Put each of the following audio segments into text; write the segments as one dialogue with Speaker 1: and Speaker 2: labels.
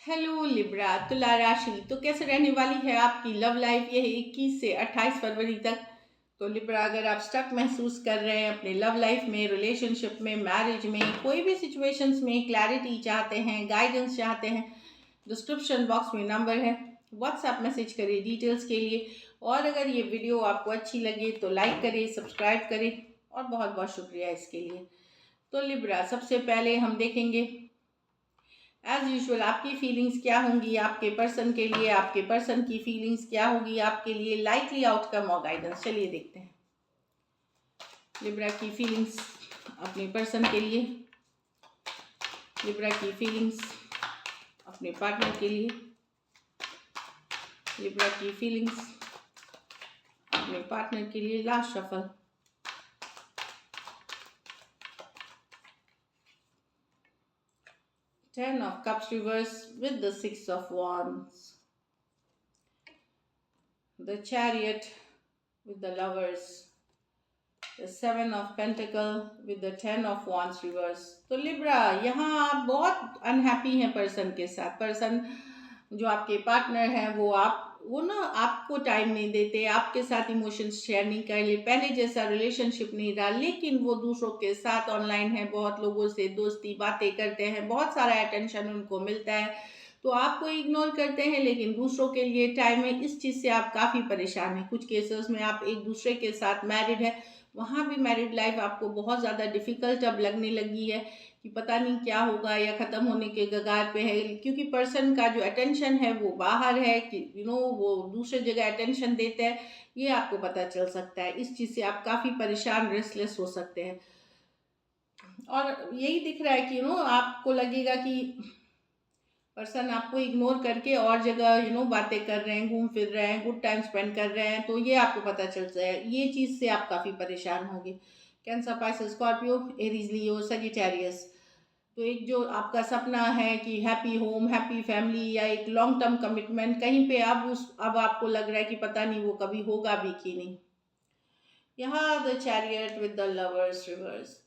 Speaker 1: Hello Libra तुला राशि तो कैसे रहने वाली है आपकी लव लाइफ ये 21 से 28 फरवरी तक। तो लिब्रा, अगर आप स्टक महसूस कर रहे हैं अपने लव लाइफ में, रिलेशनशिप में, मैरिज में, कोई भी सिचुएशंस में क्लैरिटी चाहते हैं, गाइडेंस चाहते हैं, डिस्क्रिप्शन बॉक्स में नंबर है, व्हाट्सएप मैसेज करिए डिटेल्स के लिए। और अगर ये वीडियो आपको अच्छी लगे तो लाइक करें, सब्सक्राइब करें, और बहुत बहुत शुक्रिया इसके लिए। तो लिब्रा, सबसे पहले हम देखेंगे एज यूजुअल आपकी फीलिंग्स क्या होंगी आपके पर्सन के लिए, आपके पर्सन की फीलिंग्स क्या होगी आपके लिए, लाइकली आउटकम और गाइडेंस। चलिए देखते हैं लिब्रा की फीलिंग्स अपने पर्सन के लिए, लिब्रा की फीलिंग्स अपने पार्टनर के लिए, लिब्रा की फीलिंग्स अपने पार्टनर के लिए। Last shuffle. Ten of Cups reverse with the Six of Wands. The Chariot with the Lovers. The Seven of Pentacle with the Ten of Wands reverse. तो Libra, यहाँ आप बहुत अनहैप्पी हैं person के साथ। पर्सन जो आपके पार्टनर हैं वो ना आपको टाइम नहीं देते, आपके साथ इमोशंस शेयर नहीं कर ले, पहले जैसा रिलेशनशिप नहीं रहा, लेकिन वो दूसरों के साथ ऑनलाइन है, बहुत लोगों से दोस्ती बातें करते हैं, बहुत सारा अटेंशन उनको मिलता है, तो आपको इग्नोर करते हैं, लेकिन दूसरों के लिए टाइम है। इस चीज़ से आप काफ़ी परेशान हैं। कुछ केसेस में आप एक दूसरे के साथ मैरिड है, वहाँ भी मैरिड लाइफ आपको बहुत ज़्यादा डिफ़िकल्ट अब लगने लगी है कि पता नहीं क्या होगा या ख़त्म होने के कगार पे है, क्योंकि पर्सन का जो अटेंशन है वो बाहर है कि वो दूसरे जगह अटेंशन देते हैं। ये आपको पता चल सकता है। इस चीज़ से आप काफ़ी परेशान, रेस्टलेस हो सकते हैं, और यही दिख रहा है कि आपको लगेगा कि पर्सन आपको इग्नोर करके और जगह बातें कर रहे हैं, घूम फिर रहे हैं, गुड टाइम स्पेंड कर रहे हैं, तो ये आपको पता चलता है। ये चीज़ से आप काफ़ी परेशान होंगे। कैंसर, पाइसेस, स्कॉर्पियो, एरीज, लियो, सजिटेरियस। तो एक जो आपका सपना है कि हैप्पी होम, हैप्पी फैमिली, या एक लॉन्ग टर्म कमिटमेंट, कहीं पे अब आपको लग रहा है कि पता नहीं वो कभी होगा भी कि नहीं। यहाँ the chariot with the lovers reverse.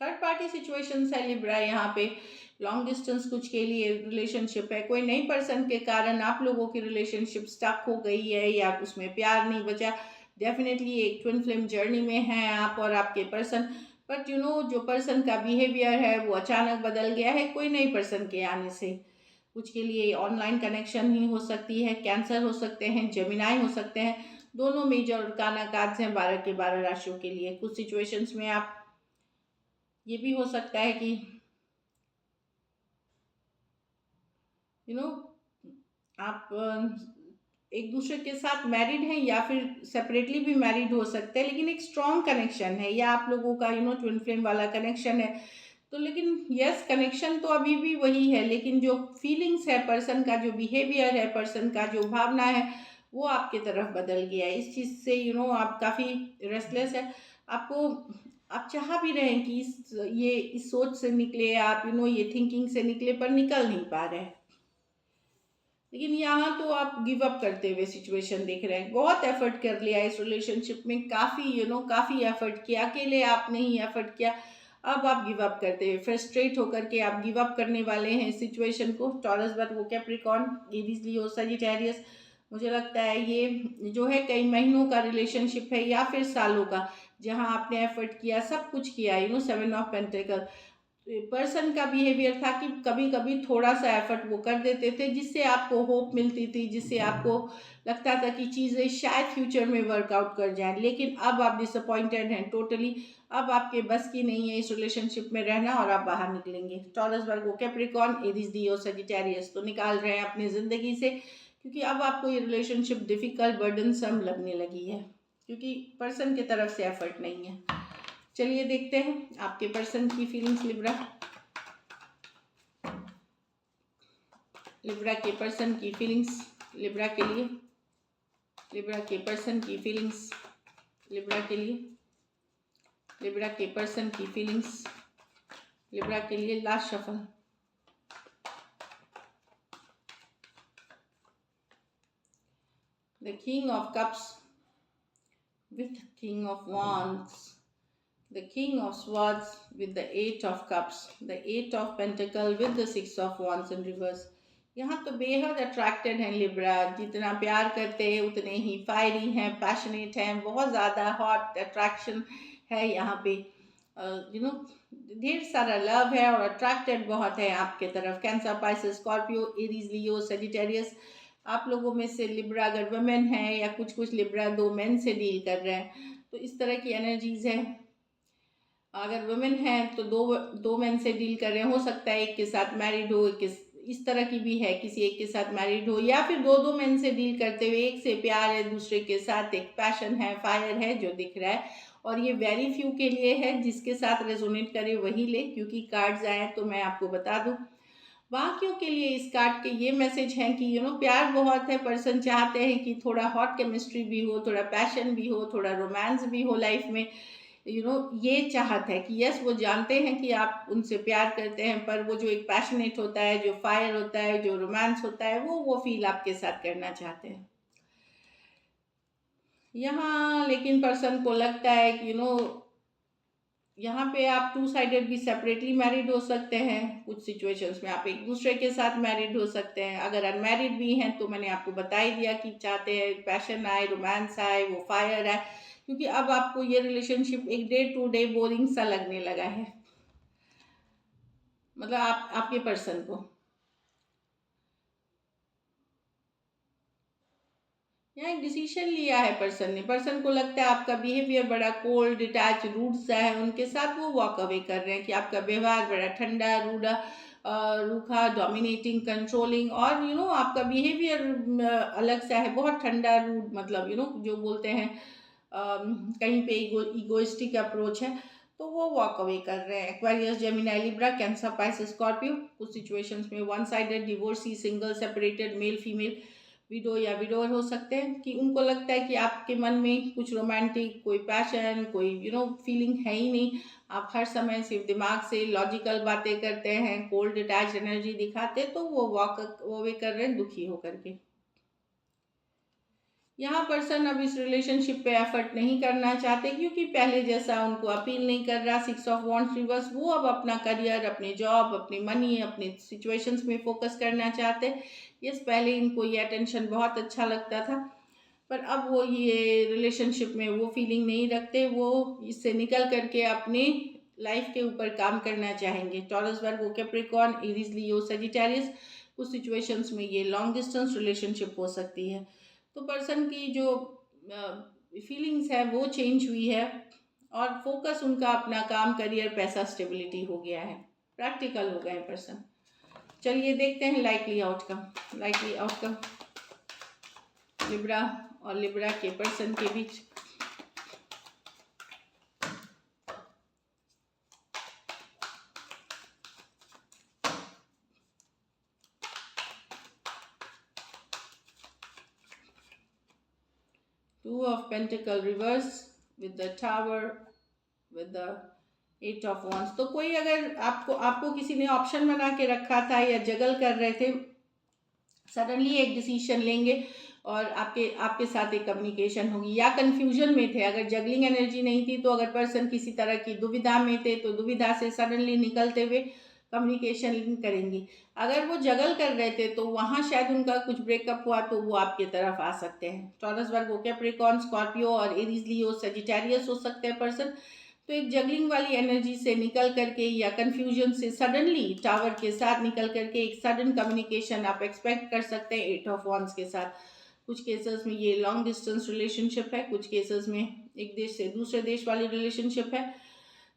Speaker 1: Third party situation है लिब्रा, यहाँ पे लॉन्ग डिस्टेंस कुछ के लिए रिलेशनशिप है। कोई नई पर्सन के कारण आप लोगों की रिलेशनशिप स्टक हो गई है या उसमें प्यार नहीं बचा। डेफिनेटली एक ट्विन फ्लेम जर्नी में हैं आप और आपके पर्सन, बट जो पर्सन का बिहेवियर है वो अचानक बदल गया है कोई नई पर्सन के आने से। कुछ के लिए ऑनलाइन कनेक्शन ही हो सकती है, कैंसर हो सकते हैं, जेमिनाई हो सकते हैं। दोनों मेजर काना कार्ड्स हैं 12 के 12 राशियों के लिए। कुछ सिचुएशंस में आप ये भी हो सकता है कि यू नो आप एक दूसरे के साथ मैरिड हैं या फिर सेपरेटली भी मैरिड हो सकते हैं, लेकिन एक स्ट्रॉन्ग कनेक्शन है, या आप लोगों का ट्विन फ्लेम वाला कनेक्शन है। तो लेकिन यस, कनेक्शन तो अभी भी वही है, लेकिन जो फीलिंग्स है पर्सन का, जो बिहेवियर है पर्सन का, जो भावना है, वो आपके तरफ बदल गया है। इस चीज़ से आप काफ़ी रेस्टलेस है। आपको आप चाह भी रहे हैं कि इस सोच से निकले आप, ये थिंकिंग से निकले, पर निकल नहीं पा रहे हैं। लेकिन यहाँ तो आप गिव अप करते हुए सिचुएशन देख रहे हैं। बहुत एफर्ट कर लिया इस रिलेशनशिप में, काफ़ी एफर्ट किया, अकेले आपने ही एफर्ट किया। अब आप गिव अप करते हुए फ्रस्ट्रेट होकर के आप गिव अप करने वाले हैं इस सिचुएशन को। टॉरस, बट वो कैप्रिकॉर्न, एरीज, लियो, सजिटेरियस। मुझे लगता है ये जो है कई महीनों का रिलेशनशिप है या फिर सालों का, जहाँ आपने एफर्ट किया, सब कुछ किया। सेवन ऑफ पेंटिकल पर्सन का बिहेवियर था कि कभी कभी थोड़ा सा एफर्ट वो कर देते थे, जिससे आपको होप मिलती थी, जिससे आपको लगता था कि चीज़ें शायद फ्यूचर में वर्कआउट कर जाएं, लेकिन अब आप डिसअपॉइंटेड हैं टोटली। अब आपके बस की नहीं है इस रिलेशनशिप में रहना, और आप बाहर निकलेंगे। टॉरस, वर्गो, कैप्रिकॉर्न, एरीज, लियो, सजिटेरियस तो निकाल रहे हैं अपनी ज़िंदगी से, क्योंकि अब आपको ये रिलेशनशिप डिफ़िकल्ट, बर्डनसम लगने लगी है, क्योंकि पर्सन की तरफ से एफर्ट नहीं है। चलिए देखते हैं आपके पर्सन की फीलिंग्स लिब्रा। लिब्रा के पर्सन की फीलिंग्स लिब्रा के लिए, लिब्रा के पर्सन की फीलिंग्स लिब्रा के लिए, लिब्रा के पर्सन की फीलिंग्स लिब्रा के लिए। Last shuffle. The king of cups with king of wands, the king of swords with the eight of cups, the eight of pentacle with the six of wands in reverse. यहाँ तो बेहद attracted हैं Libra, जितना प्यार करते हैं उतने ही fiery हैं, पैशनेट हैं, बहुत ज़्यादा हॉट अट्रैक्शन है यहाँ पे। यू नो ढेर सारा लव है और अट्रैक्टेड बहुत है आपके तरफ। कैंसर, पाइसेस, स्कॉर्पियो, एरीज, लियो, सेजिटेरियस, आप लोगों में से लिब्रा अगर वुमेन है या कुछ कुछ लिब्रा दो मेन से डील कर रहे हैं तो इस तरह की एनर्जीज है। अगर वुमेन है तो दो दो मेन से डील कर रहे हैं, हो सकता है एक के साथ मैरिड हो, एक के इस तरह की भी है, किसी एक के साथ मैरिड हो, या फिर दो दो मेन से डील करते हुए एक से प्यार है, दूसरे के साथ एक पैशन है, फायर है जो दिख रहा है। और ये वेरी फ्यू के लिए है, जिसके साथ रेजोनेट करे वही ले, क्योंकि कार्ड्स आए तो मैं आपको बता दूं। बाकियों के लिए इस कार्ड के ये मैसेज है कि प्यार बहुत है, पर्सन चाहते हैं कि थोड़ा हॉट केमिस्ट्री भी हो, थोड़ा पैशन भी हो, थोड़ा रोमांस भी हो लाइफ में। ये चाहत है कि यस वो जानते हैं कि आप उनसे प्यार करते हैं, पर वो जो एक पैशनेट होता है, जो फायर होता है, जो रोमांस होता है, वो फील आपके साथ करना चाहते हैं। यहाँ लेकिन पर्सन को लगता है कि यहाँ पे आप टू साइडेड भी सेपरेटली मैरिड हो सकते हैं, कुछ सिचुएशंस में आप एक दूसरे के साथ मैरिड हो सकते हैं। अगर अनमैरिड भी हैं तो मैंने आपको बता ही दिया कि चाहते हैं पैशन आए, रोमांस आए, वो फायर आए, क्योंकि अब आपको ये रिलेशनशिप एक डे टू डे बोरिंग सा लगने लगा है, मतलब आपके पर्सन को। यहाँ एक डिसीजन लिया है पर्सन ने, पर्सन को लगता है आपका बिहेवियर बड़ा कोल्ड, डिटैच, रूड सा है उनके साथ, वो वॉक अवे कर रहे हैं कि आपका व्यवहार बड़ा ठंडा, रूडा, रूखा, डोमिनेटिंग, कंट्रोलिंग, और आपका बिहेवियर अलग सा है, बहुत ठंडा, रूड, मतलब जो बोलते हैं कहीं पे इगोइस्टिक अप्रोच है, तो वो वॉक अवे कर रहे हैं। Aquarius, Gemini, Libra, cancer, Pisces, Scorpio, कुछ सिचुएशंस में one sided, divorcee, single, separated, male female, window या विडोर हो सकते हैं, कि उनको लगता है कि आपके मन में कुछ रोमांटिक, कोई पैशन, कोई फीलिंग है ही नहीं। आप हर समय सिर्फ दिमाग से लॉजिकल बातें करते हैं, कोल्ड अटैच एनर्जी दिखाते, तो वो वॉक अवे कर रहे हैं दुखी होकर के। यहाँ पर्सन अब इस रिलेशनशिप पे एफर्ट नहीं करना चाहते, क्योंकि पहले जैसा उनको अपील नहीं कर रहा। सिक्स ऑफ वॉन्ड्स रिवर्स, वो अब अपना करियर, अपने जॉब, अपनी मनी, अपने सिचुएशंस में फोकस करना चाहते। यस, पहले इनको ये अटेंशन बहुत अच्छा लगता था, पर अब वो ये रिलेशनशिप में वो फीलिंग नहीं रखते, वो इससे निकल करके अपने लाइफ के ऊपर काम करना चाहेंगे। टॉरस, वर्गो, कैप्रिकॉर्न, एरीज, लियो, सजिटेरियस, कुछ सिचुएशंस में ये लॉन्ग डिस्टेंस रिलेशनशिप हो सकती है। तो पर्सन की जो फीलिंग्स है वो चेंज हुई है, और फोकस उनका अपना काम, करियर, पैसा, स्टेबिलिटी हो गया है, प्रैक्टिकल हो गए पर्सन। चलिए देखते हैं likely outcome. Likely outcome Libra और लिब्रा के पर्सन के बीच। Two of pentacle reverse with the tower, with the eight of wands. तो कोई अगर आपको किसी ने ऑप्शन बना के रखा था या जगल कर रहे थे, सडनली एक डिसीजन लेंगे और आपके आपके साथ एक कम्युनिकेशन होगी, या कंफ्यूजन में थे। अगर जगलिंग एनर्जी नहीं थी तो अगर पर्सन किसी तरह की दुविधा में थे तो दुविधा से सडनली निकलते हुए कम्युनिकेशन करेंगी। अगर वो जगल कर रहे थे तो वहाँ शायद उनका कुछ ब्रेकअप हुआ, तो वो आपके तरफ आ सकते हैं। टॉरस, वर्गो, कैप्रिकॉर्न, स्कॉर्पियो और एरीज, लियो, सजिटेरियस हो सकते हैं पर्सन। तो एक जगलिंग वाली एनर्जी से निकल करके या कंफ्यूजन से सडनली टावर के साथ निकल करके एक सडन कम्युनिकेशन आप एक्सपेक्ट कर सकते हैं एट ऑफ वॉन्ड्स के साथ। कुछ केसेस में ये लॉन्ग डिस्टेंस रिलेशनशिप है, कुछ केसेस में एक देश से दूसरे देश वाली रिलेशनशिप है।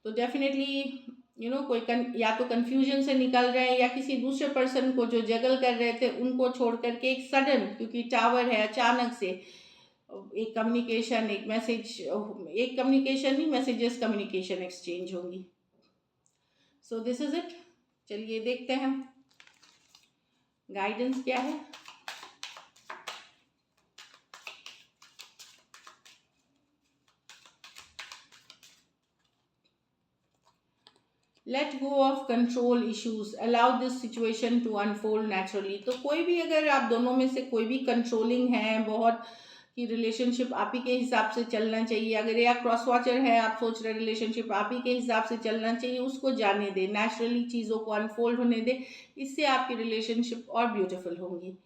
Speaker 1: तो डेफिनेटली कोई या तो कंफ्यूजन से निकल रहे हैं, या किसी दूसरे पर्सन को जो जगल कर रहे थे उनको छोड़ करके एक सडन, क्योंकि टावर है, अचानक से एक कम्युनिकेशन, एक मैसेज, एक कम्युनिकेशन नहीं, मैसेजेस कम्युनिकेशन एक्सचेंज होंगी। So this is it. चलिए देखते हैं गाइडेंस क्या है। Let go of control issues, allow this situation to unfold naturally. तो कोई भी, अगर आप दोनों में से कोई भी कंट्रोलिंग है बहुत, कि रिलेशनशिप आप ही के हिसाब से चलना चाहिए। अगर या क्रॉस वॉचर है, आप सोच रहे रिलेशनशिप आप ही के हिसाब से चलना चाहिए, उसको जाने दें, नेचुरली चीज़ों को अनफोल्ड होने दें। इससे आपकी रिलेशनशिप और ब्यूटीफुल होंगी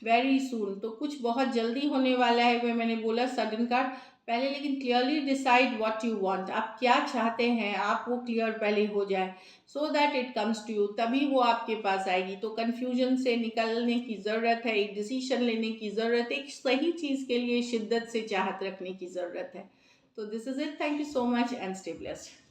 Speaker 1: वेरी सून। तो कुछ बहुत जल्दी होने वाला है, वो मैंने बोला सडन कार्ड पहले, लेकिन clearly decide what you want, आप क्या चाहते हैं, आप वो क्लियर पहले हो जाए, so that it comes to you, तभी वो आपके पास आएगी। तो कन्फ्यूजन से निकलने की ज़रूरत है, एक डिसीजन लेने की ज़रूरत है, एक सही चीज़ के लिए शिद्दत से चाहत रखने की ज़रूरत है। तो this is it, thank you so much and stay blessed.